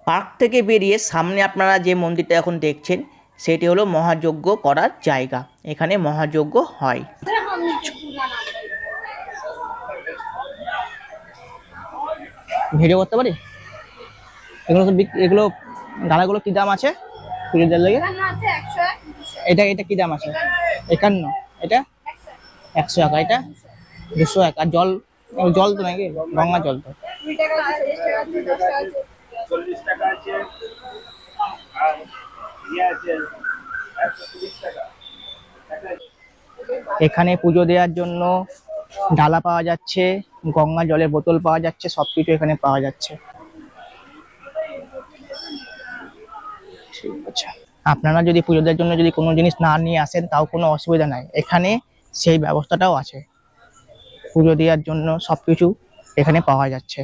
Park থেকে বেরিয়ে সামনে আপনারা যে মন্দিরটা এখন দেখছেন সেটি হলো মহাযজ্ঞ করার জায়গা। এখানে মহাযজ্ঞ হয়। ভিডিও করতে পারি? এগুলো তো এগুলো ডালাগুলো কি দাম আছে পুজোর দেওয়ার লাগে? এটা এটা কি দাম আছে? 51। এটা 100 টাকা। এটা 200 টাকা। আর জল, জল তো নাকি গঙ্গা জল তো? এখানে পুজো দেওয়ার জন্য ডালা পাওয়া যাচ্ছে, গঙ্গা জলের বোতল পাওয়া যাচ্ছে, সবকিছু এখানে পাওয়া যাচ্ছে। ঠিক আছে, আপনারা যদি পুজো দেওয়ার জন্য যদি কোনো জিনিস না নিয়ে আসেন তাও কোনো অসুবিধা নাই, এখানে সেই ব্যবস্থাটাও আছে। পুজো দেওয়ার জন্য সবকিছু এখানে পাওয়া যাচ্ছে।